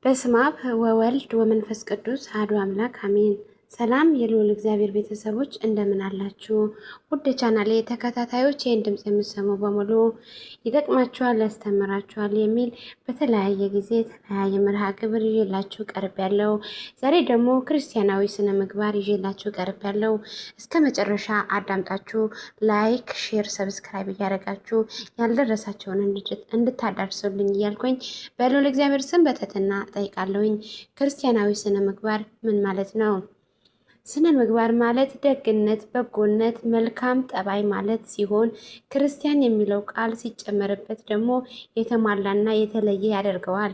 በስመ አብ ወወልድ ወመንፈስ ቅዱስ አሐዱ አምላክ አሜን። ሰላም የልዑል እግዚአብሔር ቤተሰቦች እንደምን አላችሁ? ውድ ቻናሌ ተከታታዮች ይህን ድምጽ የምትሰሙ በሙሉ ይጠቅማችኋል፣ ያስተምራችኋል የሚል በተለያየ ጊዜ የተለያየ መርሃ ግብር ይዤላችሁ ቀርቤያለሁ። ዛሬ ደግሞ ክርስቲያናዊ ስነ ምግባር ይዤላችሁ ቀርቤያለሁ። እስከ መጨረሻ አዳምጣችሁ ላይክ፣ ሼር፣ ሰብስክራይብ እያደረጋችሁ ያልደረሳቸውን እንድታዳርሱልኝ እያልኩኝ በልዑል እግዚአብሔር ስም በትህትና ጠይቃለሁኝ። ክርስቲያናዊ ስነ ምግባር ምን ማለት ነው? ስነ ምግባር ማለት ደግነት፣ በጎነት፣ መልካም ጠባይ ማለት ሲሆን ክርስቲያን የሚለው ቃል ሲጨመርበት ደግሞ የተሟላና የተለየ ያደርገዋል።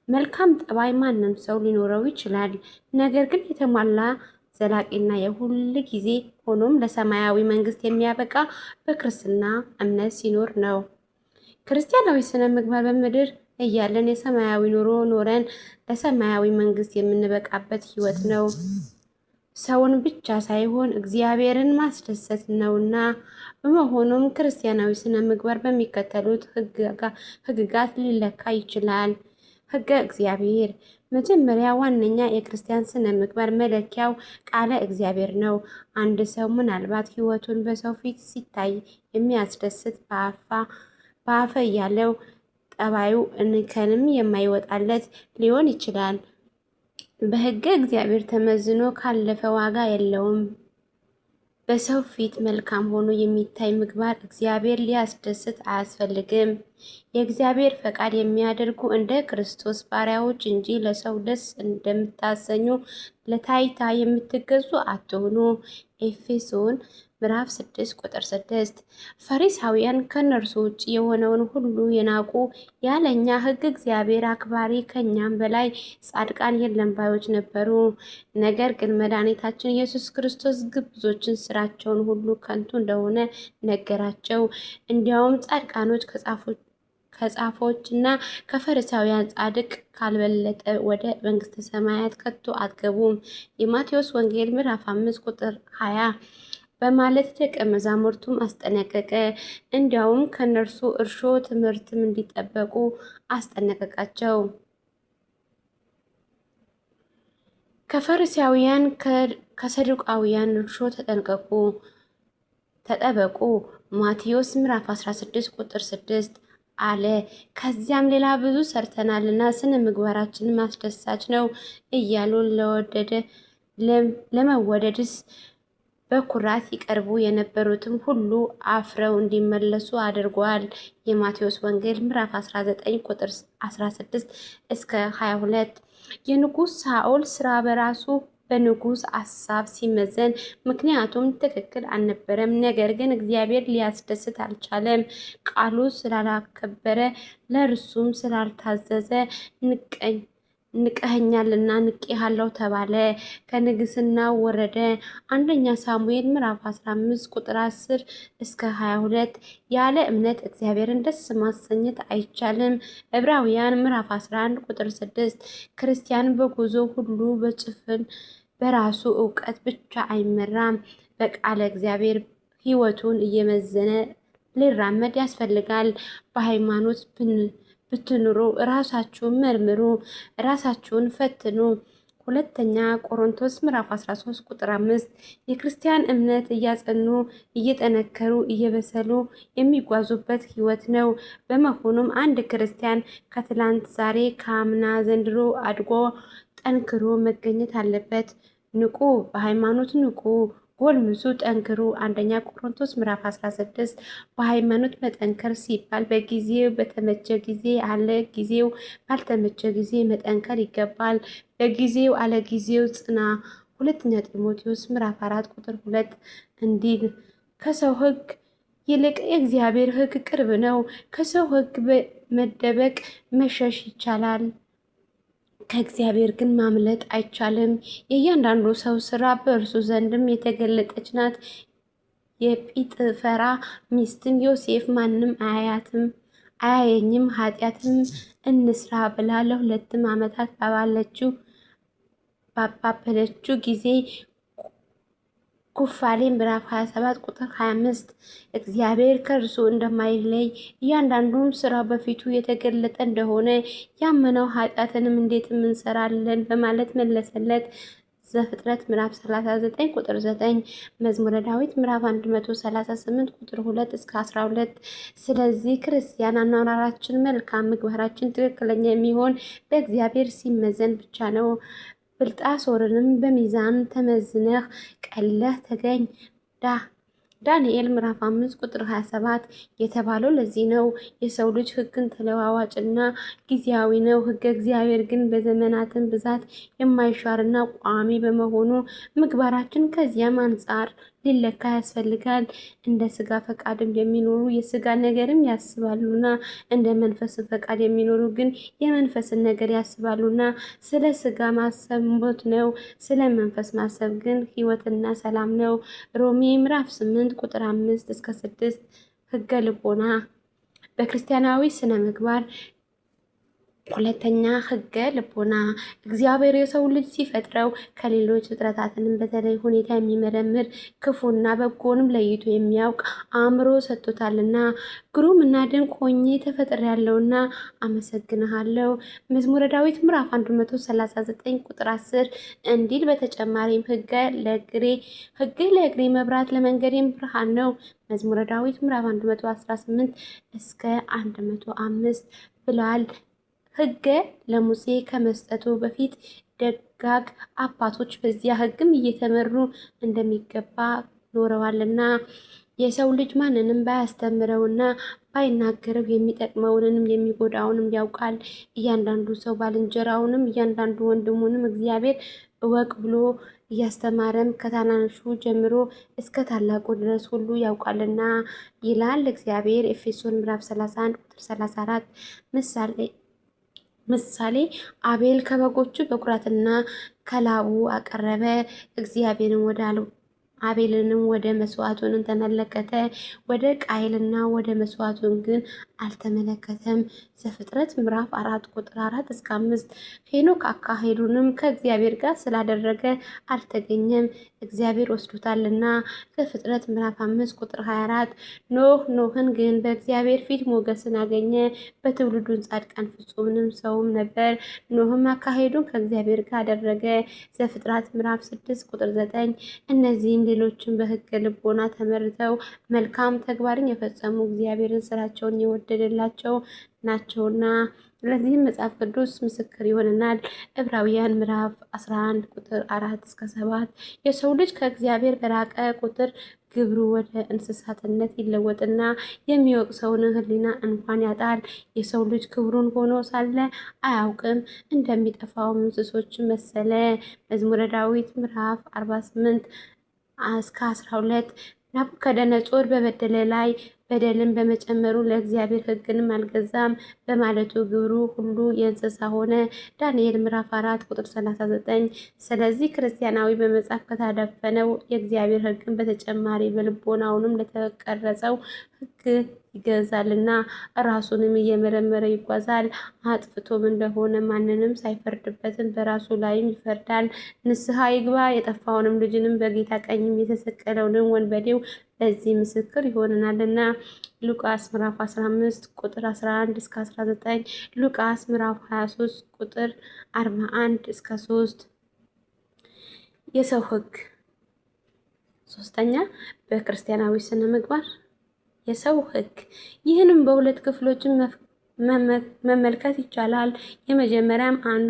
መልካም ጠባይ ማንም ሰው ሊኖረው ይችላል። ነገር ግን የተሟላ ዘላቂና የሁል ጊዜ ሆኖም ለሰማያዊ መንግስት የሚያበቃ በክርስትና እምነት ሲኖር ነው። ክርስቲያናዊ ስነ ምግባር በምድር እያለን የሰማያዊ ኑሮ ኖረን ለሰማያዊ መንግስት የምንበቃበት ህይወት ነው። ሰውን ብቻ ሳይሆን እግዚአብሔርን ማስደሰት ነውና። በመሆኑም ክርስቲያናዊ ስነ ምግባር በሚከተሉት ህግጋት ሊለካ ይችላል። ህገ እግዚአብሔር መጀመሪያ ዋነኛ የክርስቲያን ስነ ምግባር መለኪያው ቃለ እግዚአብሔር ነው። አንድ ሰው ምናልባት ህይወቱን በሰው ፊት ሲታይ የሚያስደስት በአፈ ያለው ጠባዩ እንከንም የማይወጣለት ሊሆን ይችላል። በህገ እግዚአብሔር ተመዝኖ ካለፈ ዋጋ የለውም። በሰው ፊት መልካም ሆኖ የሚታይ ምግባር እግዚአብሔር ሊያስደስት አያስፈልግም። የእግዚአብሔር ፈቃድ የሚያደርጉ እንደ ክርስቶስ ባሪያዎች እንጂ ለሰው ደስ እንደምታሰኙ ለታይታ የምትገዙ አትሆኑ። ኤፌሶን ምዕራፍ 6 ቁጥር 6። ፈሪሳውያን ከነርሱ ውጭ የሆነውን ሁሉ የናቁ ያለኛ ህግ እግዚአብሔር አክባሪ ከኛም በላይ ጻድቃን የለም ባዮች ነበሩ። ነገር ግን መድኃኒታችን ኢየሱስ ክርስቶስ ግብዞችን ስራቸውን ሁሉ ከንቱ እንደሆነ ነገራቸው። እንዲያውም ጻድቃኖች ከጻፎች እና ከፈሪሳውያን ጻድቅ ካልበለጠ ወደ መንግስተ ሰማያት ከቶ አትገቡም። የማቴዎስ ወንጌል ምዕራፍ 5 ቁጥር 20 በማለት ደቀ መዛሙርቱም አስጠነቀቀ። እንዲያውም ከነርሱ እርሾ ትምህርትም እንዲጠበቁ አስጠነቀቃቸው። ከፈሪሳውያን ከሰዱቃውያን እርሾ ተጠበቁ። ማቴዎስ ምዕራፍ 16 ቁጥር 6 አለ። ከዚያም ሌላ ብዙ ሰርተናልና ስነ ምግባራችን ማስደሳች ነው እያሉ ለመወደድስ በኩራት ይቀርቡ የነበሩትም ሁሉ አፍረው እንዲመለሱ አድርጓል። የማቴዎስ ወንጌል ምዕራፍ 19 ቁጥር 16 እስከ 22። የንጉሥ ሳኦል ስራ በራሱ በንጉሥ ሐሳብ ሲመዘን ምክንያቱም ትክክል አልነበረም። ነገር ግን እግዚአብሔር ሊያስደስት አልቻለም። ቃሉ ስላላከበረ ለእርሱም ስላልታዘዘ ንቀኸኛልና ንቄሃለሁ ተባለ። ከንግስናው ወረደ። አንደኛ ሳሙኤል ምዕራፍ 15 ቁጥር 10 እስከ 22። ያለ እምነት እግዚአብሔርን ደስ ማሰኘት አይቻልም። ዕብራውያን ምዕራፍ 11 ቁጥር 6። ክርስቲያን በጉዞ ሁሉ በጭፍን በራሱ ዕውቀት ብቻ አይመራም። በቃለ እግዚአብሔር ሕይወቱን እየመዘነ ሊራመድ ያስፈልጋል። በሃይማኖት ብትኑሩ ራሳችሁን መርምሩ፣ ራሳችሁን ፈትኑ። ሁለተኛ ቆሮንቶስ ምዕራፍ 13 ቁጥር 5። የክርስቲያን እምነት እያጸኑ እየጠነከሩ እየበሰሉ የሚጓዙበት ህይወት ነው። በመሆኑም አንድ ክርስቲያን ከትላንት ዛሬ ከአምና ዘንድሮ አድጎ ጠንክሮ መገኘት አለበት። ንቁ፣ በሃይማኖት ንቁ፣ ጎልምሱ፣ ጠንክሩ። አንደኛ ቆሮንቶስ ምዕራፍ 16። በሃይማኖት መጠንከር ሲባል በጊዜው በተመቸ ጊዜ አለ ጊዜው ባልተመቸ ጊዜ መጠንከር ይገባል። በጊዜው አለ ጊዜው ጽና። ሁለተኛ ጢሞቴዎስ ምዕራፍ 4 ቁጥር 2 እንዲል ከሰው ህግ ይልቅ የእግዚአብሔር ህግ ቅርብ ነው። ከሰው ህግ መደበቅ መሸሽ ይቻላል። ከእግዚአብሔር ግን ማምለጥ አይቻልም። የእያንዳንዱ ሰው ስራ በእርሱ ዘንድም የተገለጠች ናት። የጲጥፈራ ሚስትን ዮሴፍ ማንም አያየኝም ኃጢአትም እንስራ ብላ ለ2 ዓመታት ባባለችው ጊዜ ኩፋሌ ምዕራፍ 27 ቁጥር 25 እግዚአብሔር ከእርሱ እንደማይለይ እያንዳንዱም ስራው በፊቱ የተገለጠ እንደሆነ ያመነው ኃጢአትንም እንዴትም እንሰራለን በማለት መለሰለት። ዘፍጥረት ምዕራፍ 39 ቁጥር 9 መዝሙረ ዳዊት ምዕራፍ 138 ቁጥር 2 እስከ 12። ስለዚህ ክርስቲያን አኗኗራችን፣ መልካም ምግባራችን ትክክለኛ የሚሆን በእግዚአብሔር ሲመዘን ብቻ ነው። ብልጣሶርንም በሚዛን ተመዝነህ ቀለህ ተገኝ ዳንኤል ምዕራፍ 5 ቁጥር 27 የተባለው ለዚህ ነው። የሰው ልጅ ሕግን ተለዋዋጭና ጊዜያዊ ነው። ሕገ እግዚአብሔር ግን በዘመናትን ብዛት የማይሻርና ቋሚ በመሆኑ ምግባራችን ከዚያም አንጻር ሊለካ ያስፈልጋል። እንደ ስጋ ፈቃድም የሚኖሩ የስጋ ነገርም ያስባሉና እንደ መንፈስ ፈቃድ የሚኖሩ ግን የመንፈስን ነገር ያስባሉና ስለ ስጋ ማሰብ ሞት ነው፣ ስለ መንፈስ ማሰብ ግን ሕይወትና ሰላም ነው። ሮሜ ምዕራፍ 8 ቁጥር 5 እስከ 6 ሕገ ልቦና በክርስቲያናዊ ስነ ምግባር። ሁለተኛ ሕገ ልቦና እግዚአብሔር የሰው ልጅ ሲፈጥረው ከሌሎች ፍጥረታትንም በተለይ ሁኔታ የሚመረምር ክፉና በጎንም ለይቶ የሚያውቅ አእምሮ ሰጥቶታልና ግሩም እና ድንቅ ሆኜ ተፈጥሬያለሁና አመሰግንሃለሁ። መዝሙረ ዳዊት ምዕራፍ 139 ቁጥር 10 እንዲል በተጨማሪም ሕግ ለእግሬ መብራት ለመንገዴም ብርሃን ነው። መዝሙረ ዳዊት ምዕራፍ 118 እስከ 105 ብሏል። ሕገ ለሙሴ ከመስጠቱ በፊት ደጋግ አባቶች በዚያ ሕግም እየተመሩ እንደሚገባ ኖረዋልና የሰው ልጅ ማንንም ባያስተምረውና ባይናገረው የሚጠቅመውንም የሚጎዳውንም ያውቃል። እያንዳንዱ ሰው ባልንጀራውንም እያንዳንዱ ወንድሙንም እግዚአብሔር እወቅ ብሎ እያስተማረም ከታናንሹ ጀምሮ እስከ ታላቁ ድረስ ሁሉ ያውቃልና ይላል እግዚአብሔር። ኤፌሶን ምዕራፍ 31 ቁጥር 34 ምሳሌ አቤል ከበጎቹ በኩራትና ከላቡ አቀረበ። እግዚአብሔርን አቤልንም ወደ መስዋዕቱን ተመለከተ፣ ወደ ቃየልና ወደ መስዋዕቱን ግን አልተመለከተም። ዘፍጥረት ምዕራፍ 4 ቁጥር 4 እስከ 5 ሄኖክ አካሄዱንም ከእግዚአብሔር ጋር ስላደረገ አልተገኘም፣ እግዚአብሔር ወስዶታልና። ዘፍጥረት ምዕራፍ 5 ቁጥር 24 ኖህን ግን በእግዚአብሔር ፊት ሞገስን አገኘ፣ በትውልዱን ጻድቃን ፍጹምንም ሰውም ነበር። ኖህም አካሄዱን ከእግዚአብሔር ጋር አደረገ። ዘፍጥረት ምዕራፍ 6 ቁጥር 9 እነዚህም ሌሎችን በሕገ ልቦና ተመርተው መልካም ተግባርን የፈጸሙ እግዚአብሔርን ስራቸውን የወደደላቸው ናቸውና ለዚህም መጽሐፍ ቅዱስ ምስክር ይሆነናል። ዕብራውያን ምዕራፍ 11 ቁጥር 4 እስከ 7 የሰው ልጅ ከእግዚአብሔር በራቀ ቁጥር ግብሩ ወደ እንስሳትነት ይለወጥና የሚወቅሰውን ሕሊና እንኳን ያጣል። የሰው ልጅ ክብሩን ሆኖ ሳለ አያውቅም፣ እንደሚጠፋውም እንስሶች መሰለ። መዝሙረ ዳዊት ምዕራፍ 48 እስከ 12 ናቡከደነጾር በበደለ ላይ በደልን በመጨመሩ ለእግዚአብሔር ሕግንም አልገዛም በማለቱ ግብሩ ሁሉ የእንስሳ ሆነ። ዳንኤል ምዕራፍ 4 ቁጥር 39 ስለዚህ ክርስቲያናዊ በመጽሐፍ ከታደፈነው የእግዚአብሔር ሕግን በተጨማሪ በልቦናውንም ለተቀረጸው ሕግ ይገዛልና ራሱንም እየመረመረ ይጓዛል። አጥፍቶም እንደሆነ ማንንም ሳይፈርድበትም በራሱ ላይም ይፈርዳል። ንስሐ ይግባ፣ የጠፋውንም ልጅንም በጌታ ቀኝም የተሰቀለውንም ወንበዴው ለዚህ ምስክር ይሆነናልና። ሉቃስ ምዕራፍ 15 ቁጥር 11 እስከ 19፣ ሉቃስ ምዕራፍ 23 ቁጥር 41 እስከ 3። የሰው ሕግ ሶስተኛ በክርስቲያናዊ ስነ ምግባር የሰው ሕግ። ይህንም በሁለት ክፍሎችን መመልከት ይቻላል። የመጀመሪያም አንዱ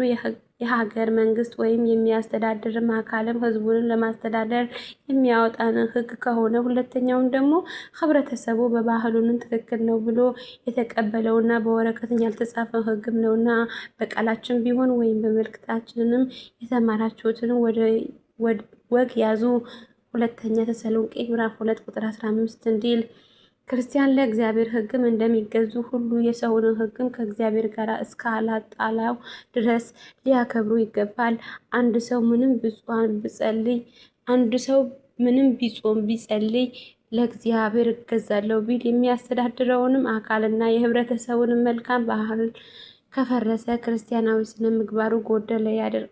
የሀገር መንግስት ወይም የሚያስተዳድር አካልም ህዝቡን ለማስተዳደር የሚያወጣን ሕግ ከሆነ፣ ሁለተኛውን ደግሞ ህብረተሰቡ በባህሉንም ትክክል ነው ብሎ የተቀበለውና በወረቀት ያልተጻፈ ሕግም ነውና በቃላችን ቢሆን ወይም በመልእክታችንም የተማራችሁትን ወግ ያዙ። ሁለተኛ ተሰሎንቄ ምዕራፍ 2 ቁጥር 15 እንዲል ክርስቲያን ለእግዚአብሔር ሕግም እንደሚገዙ ሁሉ የሰውን ሕግም ከእግዚአብሔር ጋር እስካላጣላው ድረስ ሊያከብሩ ይገባል። አንድ ሰው ምንም ቢጾም ቢጸልይ ለእግዚአብሔር እገዛለሁ ቢል የሚያስተዳድረውንም አካልና የህብረተሰቡንም መልካም ባህል ከፈረሰ ክርስቲያናዊ ስነ ምግባሩ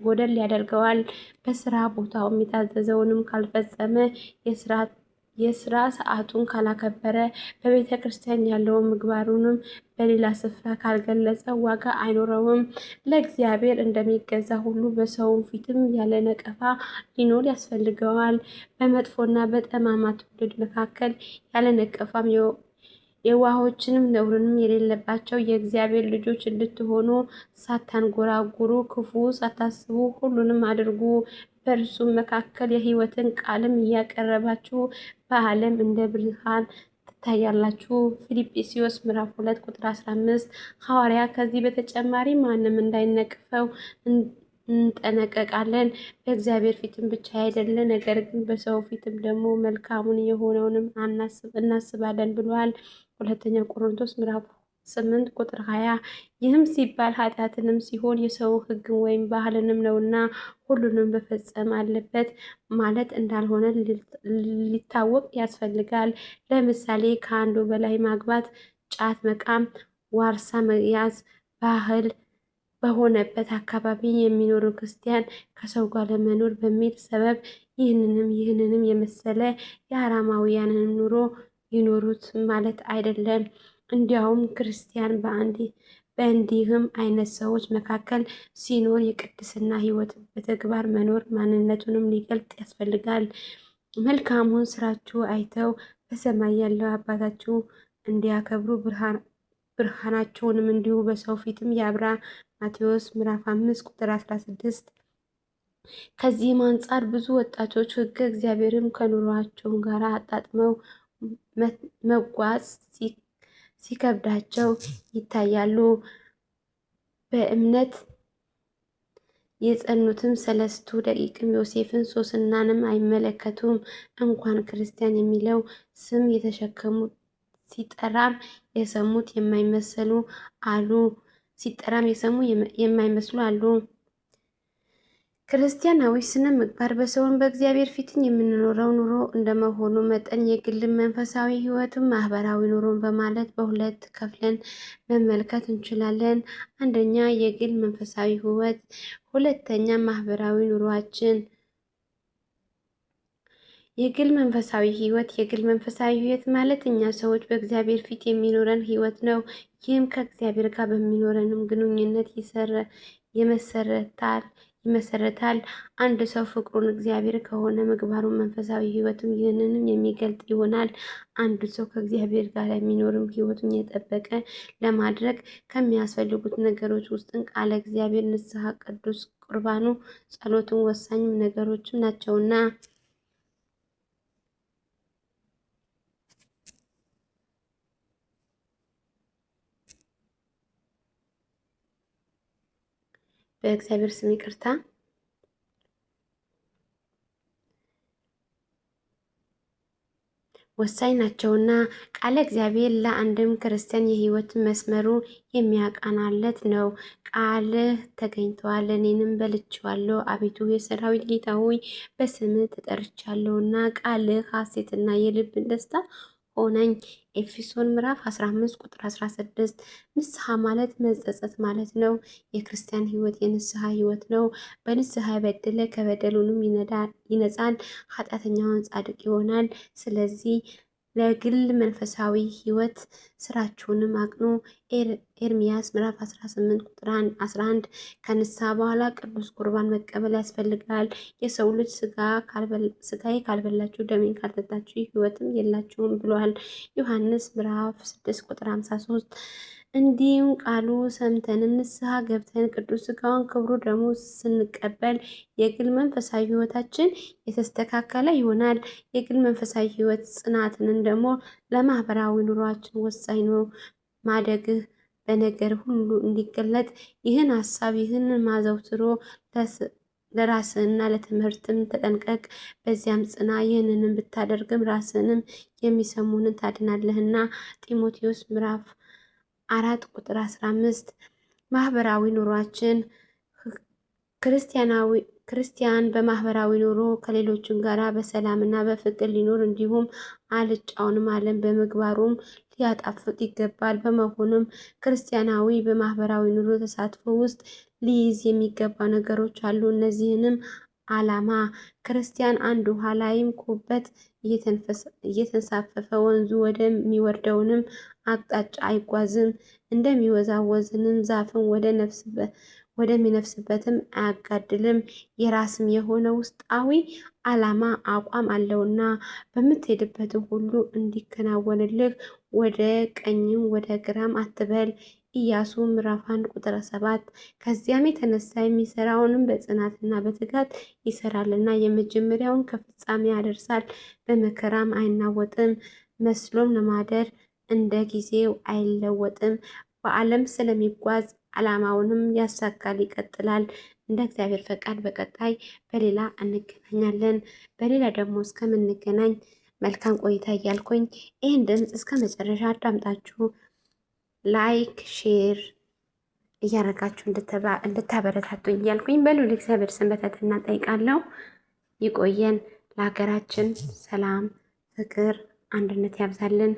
ጎደል ያደርገዋል። በስራ ቦታውም የታዘዘውንም ካልፈጸመ የስራ ሰዓቱን ካላከበረ በቤተ ክርስቲያን ያለውን ምግባሩንም በሌላ ስፍራ ካልገለጸ ዋጋ አይኖረውም። ለእግዚአብሔር እንደሚገዛ ሁሉ በሰው ፊትም ያለ ነቀፋ ሊኖር ያስፈልገዋል። በመጥፎና በጠማማ ትውልድ መካከል ያለ ነቀፋም የዋሆችንም ነውርንም የሌለባቸው የእግዚአብሔር ልጆች እንድትሆኑ ሳታንጎራጉሩ፣ ክፉ ሳታስቡ ሁሉንም አድርጉ። በእርሱም መካከል የሕይወትን ቃልም እያቀረባችሁ በዓለም እንደ ብርሃን ትታያላችሁ። ፊልጵስዩስ ምዕራፍ 2 ቁጥር 15 ሐዋርያ ከዚህ በተጨማሪ ማንም እንዳይነቅፈው እንጠነቀቃለን። በእግዚአብሔር ፊትም ብቻ አይደለ፣ ነገር ግን በሰው ፊትም ደግሞ መልካሙን የሆነውንም እናስባለን ብሏል። ሁለተኛ ቆሮንቶስ ምዕራፍ 8 ቁጥር 20። ይህም ሲባል ኃጢአትንም ሲሆን የሰው ሕግን ወይም ባህልንም ነውና ሁሉንም መፈጸም አለበት ማለት እንዳልሆነ ሊታወቅ ያስፈልጋል። ለምሳሌ ከአንዱ በላይ ማግባት፣ ጫት መቃም፣ ዋርሳ መያዝ ባህል በሆነበት አካባቢ የሚኖሩ ክርስቲያን ከሰው ጋር ለመኖር በሚል ሰበብ ይህንንም የመሰለ የአረማውያንን ኑሮ ይኖሩት ማለት አይደለም። እንዲያውም ክርስቲያን በእንዲህም አይነት ሰዎች መካከል ሲኖር የቅድስና ሕይወት በተግባር መኖር ማንነቱንም ሊገልጥ ያስፈልጋል። መልካሙን ስራችሁ አይተው በሰማይ ያለው አባታችሁ እንዲያከብሩ ብርሃናቸውንም እንዲሁ በሰው ፊትም ያብራ። ማቴዎስ ምዕራፍ 5 ቁጥር 16። ከዚህም አንጻር ብዙ ወጣቶች ሕገ እግዚአብሔርም ከኑሯቸው ጋር አጣጥመው መጓዝ ሲከብዳቸው ይታያሉ። በእምነት የጸኑትም ሰለስቱ ደቂቅም ዮሴፍን ሶስናንም አይመለከቱም። እንኳን ክርስቲያን የሚለው ስም የተሸከሙት ሲጠራም የሰሙት የማይመስሉ አሉ። ክርስቲያናዊ ስነ ምግባር በሰውን በእግዚአብሔር ፊትን የምንኖረው ኑሮ እንደመሆኑ መጠን የግል መንፈሳዊ ሕይወትም ማህበራዊ ኑሮን በማለት በሁለት ከፍለን መመልከት እንችላለን። አንደኛ የግል መንፈሳዊ ሕይወት፣ ሁለተኛ ማህበራዊ ኑሯችን። የግል መንፈሳዊ ሕይወት ማለት እኛ ሰዎች በእግዚአብሔር ፊት የሚኖረን ሕይወት ነው። ይህም ከእግዚአብሔር ጋር በሚኖረንም ግንኙነት ይመሰረታል። አንድ ሰው ፍቅሩን እግዚአብሔር ከሆነ ምግባሩን መንፈሳዊ ሕይወቱም ይህንንም የሚገልጥ ይሆናል። አንድ ሰው ከእግዚአብሔር ጋር የሚኖርም ሕይወቱን የጠበቀ ለማድረግ ከሚያስፈልጉት ነገሮች ውስጥን ቃለ እግዚአብሔር፣ ንስሐ፣ ቅዱስ ቁርባኑ፣ ጸሎትን ወሳኝ ነገሮችም ናቸውና በእግዚአብሔር ስም ይቅርታ። ወሳኝ ናቸውና ቃለ እግዚአብሔር ለአንድም ክርስቲያን የሕይወት መስመሩ የሚያቃናለት ነው። ቃልህ ተገኝተዋል፣ እኔንም በልቼዋለሁ። አቤቱ የሰራዊት ጌታ ሆይ በስምህ ተጠርቻለሁና ቃልህ ሐሴትና የልብን ደስታ ሆነኝ። ኤፌሶን ምዕራፍ 15 ቁጥር 16። ንስሐ ማለት መጸጸት ማለት ነው። የክርስቲያን ሕይወት የንስሐ ሕይወት ነው። በንስሐ የበደለ ከበደሉንም ይነጻል፣ ኃጢአተኛውን ጻድቅ ይሆናል። ስለዚህ ለግል መንፈሳዊ ሕይወት ስራችሁንም አቅኑ። ኤርምያስ ምዕራፍ 18 ቁጥር 11። ከንስሐ በኋላ ቅዱስ ቁርባን መቀበል ያስፈልጋል። የሰው ልጅ ስጋዬ ካልበላችሁ ደሜን ካልጠጣችሁ ሕይወትም የላችሁም ብሏል። ዮሐንስ ምዕራፍ 6 ቁጥር 53። እንዲሁም ቃሉ ሰምተንም ንስሐ ገብተን ቅዱስ ሥጋውን ክቡር ደሙን ስንቀበል የግል መንፈሳዊ ሕይወታችን የተስተካከለ ይሆናል። የግል መንፈሳዊ ሕይወት ጽናትን ደግሞ ለማህበራዊ ኑሯችን ወሳኝ ነው። ማደግህ በነገር ሁሉ እንዲገለጥ ይህን ሀሳብ ይህን ማዘውትሮ ለራስህና ለትምህርትም ተጠንቀቅ፣ በዚያም ጽና። ይህንንም ብታደርግም ራስህንም የሚሰሙንን ታድናለህና። ጢሞቴዎስ ምዕራፍ 4 ቁጥር 15። ማህበራዊ ኑሯችን ክርስቲያን በማህበራዊ ኑሮ ከሌሎችን ጋር በሰላምና በፍቅር ሊኖር እንዲሁም አልጫውንም ዓለም በምግባሩም ሊያጣፍጥ ይገባል። በመሆኑም ክርስቲያናዊ በማህበራዊ ኑሮ ተሳትፎ ውስጥ ሊይዝ የሚገባ ነገሮች አሉ። እነዚህንም ዓላማ ክርስቲያን አንድ ውሃ ላይም ኩበት እየተንሳፈፈ ወንዙ ወደሚወርደውንም አቅጣጫ አይጓዝም። እንደሚወዛወዝንም ዛፍን ወደሚነፍስበትም አያጋድልም። የራስም የሆነ ውስጣዊ ዓላማ አቋም አለውና በምትሄድበት ሁሉ እንዲከናወንልህ ወደ ቀኝም ወደ ግራም አትበል። ኢያሱ ምዕራፍ 1 ቁጥር 7። ከዚያም የተነሳ የሚሰራውንም በጽናትና በትጋት ይሰራልና የመጀመሪያውን ከፍጻሜ ያደርሳል። በመከራም አይናወጥም፣ መስሎም ለማደር እንደ ጊዜው አይለወጥም። በዓለም ስለሚጓዝ ዓላማውንም ያሳካል፣ ይቀጥላል። እንደ እግዚአብሔር ፈቃድ በቀጣይ በሌላ እንገናኛለን። በሌላ ደግሞ እስከምንገናኝ መልካም ቆይታ እያልኩኝ ይህን ድምፅ እስከ መጨረሻ አዳምጣችሁ ላይክ፣ ሼር እያደረጋችሁ እንድታበረታቱኝ እያልኩኝ በልዑል እግዚአብሔር ስም በትህትና እጠይቃለሁ። ይቆየን። ለሀገራችን ሰላም፣ ፍቅር፣ አንድነት ያብዛልን።